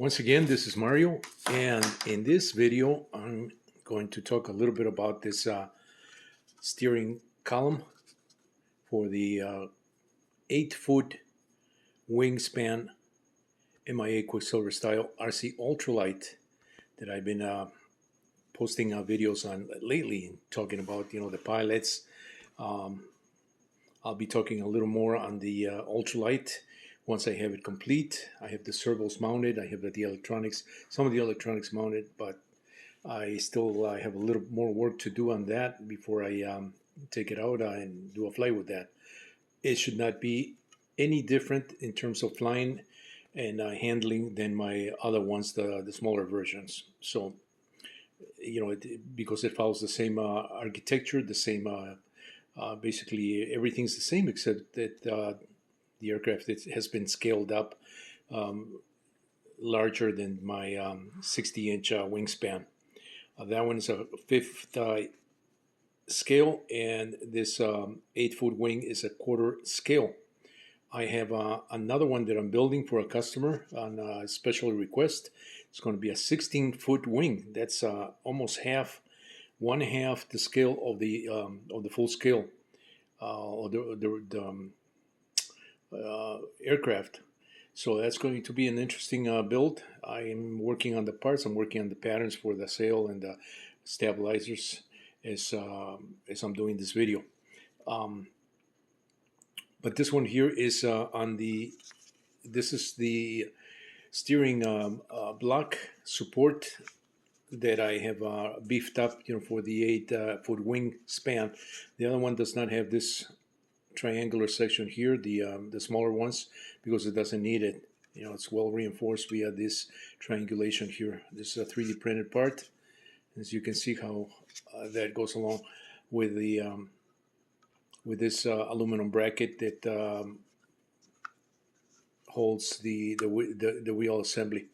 Once again, this is Mario, and in this video, I'm going to talk a little bit about this steering column for the 8-foot wingspan MIA Quicksilver style RC Ultralight that I've been posting videos on lately, talking about the pilots. I'll be talking a little more on the ultralight once I have it complete. I have the servos mounted, I have the electronics, some of the electronics mounted, but I still have a little more work to do on that before I take it out and do a flight with that. It should not be any different in terms of flying and handling than my other ones, the smaller versions. So, because it follows the same architecture, the same basically everything's the same, except that the aircraft has been scaled up larger than my 60-inch wingspan. That one is a 5th scale, and this 8-foot wing is a 1/4 scale. I have another one that I'm building for a customer on a special request. It's going to be a 16-foot wing. That's almost one half the scale of the full scale or the aircraft. So that's going to be an interesting build. I'm working on the parts. I'm working on the patterns for the sail and the stabilizers as I'm doing this video. But this one here is this is the steering block support that I have beefed up, for the 8-foot wing span. The other one does not have this triangular section here, the smaller ones, because it doesn't need it. It's well reinforced via this triangulation here. This is a 3D printed part. As you can see how that goes along with the with this aluminum bracket that holds the wheel assembly.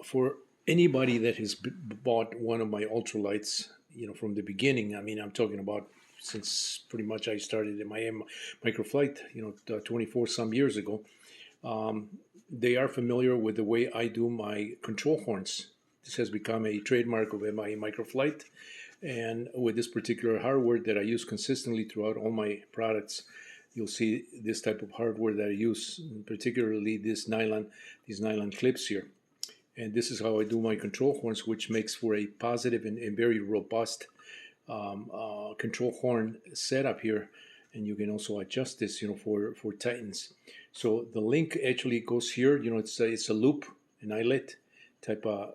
For anybody that has bought one of my ultralights, from the beginning, I'm talking about since pretty much I started in my microflight, 24 some years ago, they are familiar with the way I do my control horns. This has become a trademark of MIA Microflight, and with this particular hardware that I use consistently throughout all my products, you'll see this type of hardware that I use, particularly these nylon clips here. And this is how I do my control horns, which makes for a positive and very robust control horn setup here. And you can also adjust this, for tightness. So the link actually goes here. It's a loop, an eyelet type of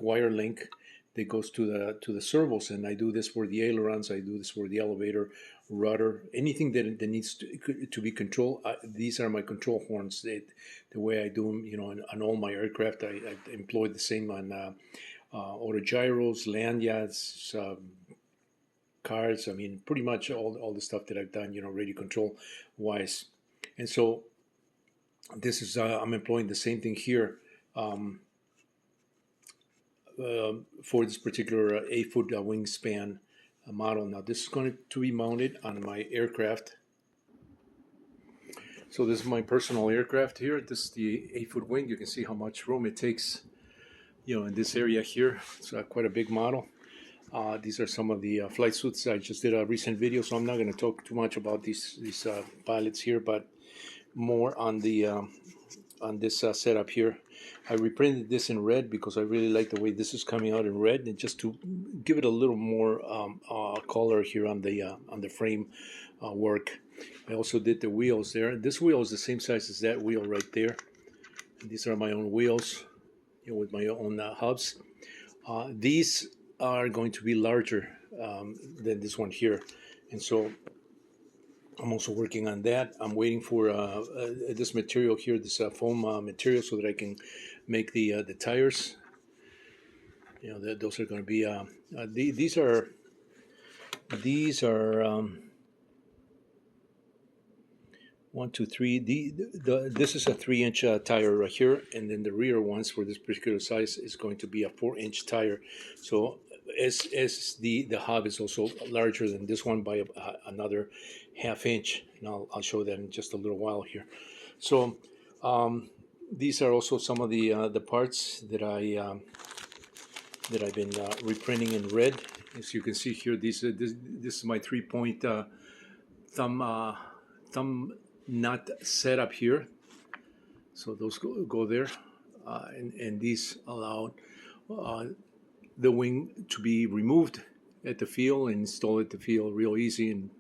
wire link that goes to the servos. And I do this for the ailerons. I do this for the elevator, rudder, anything that needs to be controlled. These are my control horns. The way I do them, on all my aircraft, I employ the same on autogyros, lanyards, cards. Pretty much all the stuff that I've done, radio control wise. And so this is I'm employing the same thing here for this particular 8-foot wingspan model. Now this is going to be mounted on my aircraft. So this is my personal aircraft here. This is the 8-foot wing. You can see how much room it takes, in this area here. It's quite a big model. These are some of the flight suits. I just did a recent video, so I'm not going to talk too much about these pilots here, but more on the on this setup here. I reprinted this in red because I really like the way this is coming out in red, and just to give it a little more color here on the frame work. I also did the wheels there. This wheel is the same size as that wheel right there. And these are my own wheels, with my own hubs. These are going to be larger than this one here, and so I'm also working on that. I'm waiting for this material here, this foam material, so that I can make the tires. Those are going to be these are 1, 2, 3. This is a 3-inch tire right here, and then the rear ones for this particular size is going to be a 4-inch tire. So as the hub is also larger than this one by another ½ inch, and I'll show that in just a little while here. So these are also some of the parts that I've been reprinting in red. As you can see here, this is my 3-point thumb nut setup here. So those go there, and these allow the wing to be removed at the field and install at the field real easy, and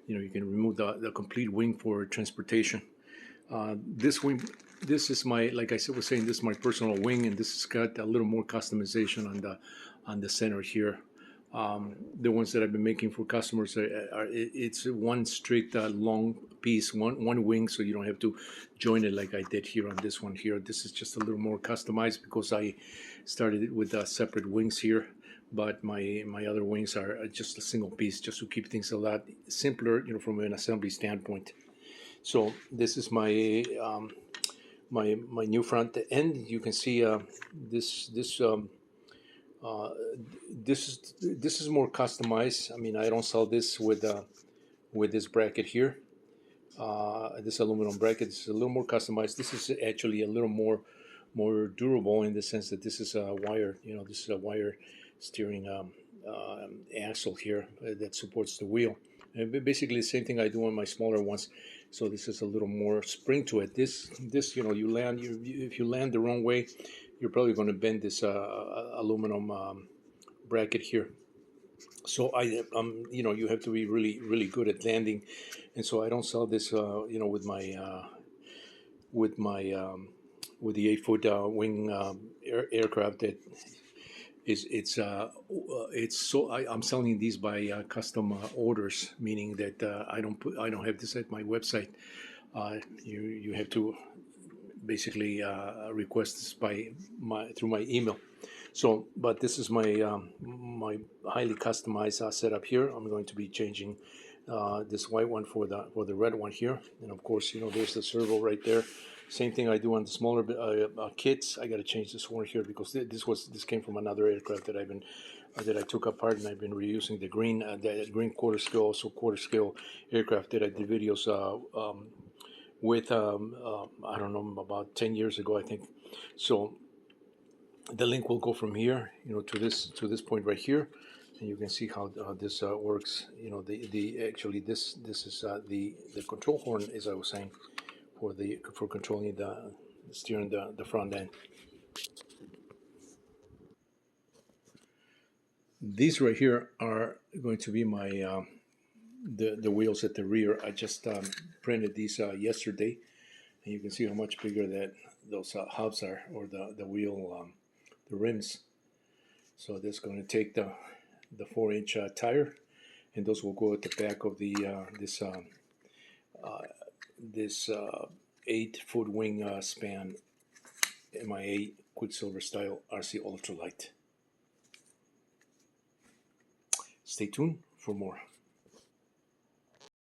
you can remove the complete wing for transportation. This wing, this is my, like I was saying, this is my personal wing, and this has got a little more customization on the center here. The ones that I've been making for customers it's one strict long piece, one wing, so you don't have to join it like I did here on this one here. This is just a little more customized because I started it with separate wings here, but my other wings are just a single piece, just to keep things a lot simpler, from an assembly standpoint. So this is my my new front end. You can see this is more customized. I mean, I don't sell this with this bracket here. This aluminum bracket is a little more customized. This is actually a little more durable in the sense that this is a wire. This is a wire steering axle here that supports the wheel. And basically the same thing I do on my smaller ones. So this is a little more spring to it. This you land, if you land the wrong way, you're probably going to bend this aluminum bracket here. So you have to be really good at landing, and so I don't sell this with the 8-foot wing aircraft. That I'm selling these by custom orders, meaning that I don't have this at my website. You have to basically request this through my email. So, but this is my my highly customized setup here. I'm going to be changing this white one for the red one here, and of course, there's the servo right there. Same thing I do on the smaller kits. I got to change this one here because this came from another aircraft that I took apart, and I've been reusing the green quarter scale, also quarter scale aircraft that I did videos with I don't know, about 10 years ago, I think. So the link will go from here, to this point right here, and you can see how this works. Actually this is the control horn, as I was saying, for controlling the steering the front end. These right here are going to be my the wheels at the rear. I just printed these yesterday, and you can see how much bigger that those hubs are, or the wheel the rims. So that's going to take the 4-inch tire, and those will go at the back of the this 8-foot wing span MIA Quicksilver style RC Ultralight. Stay tuned for more.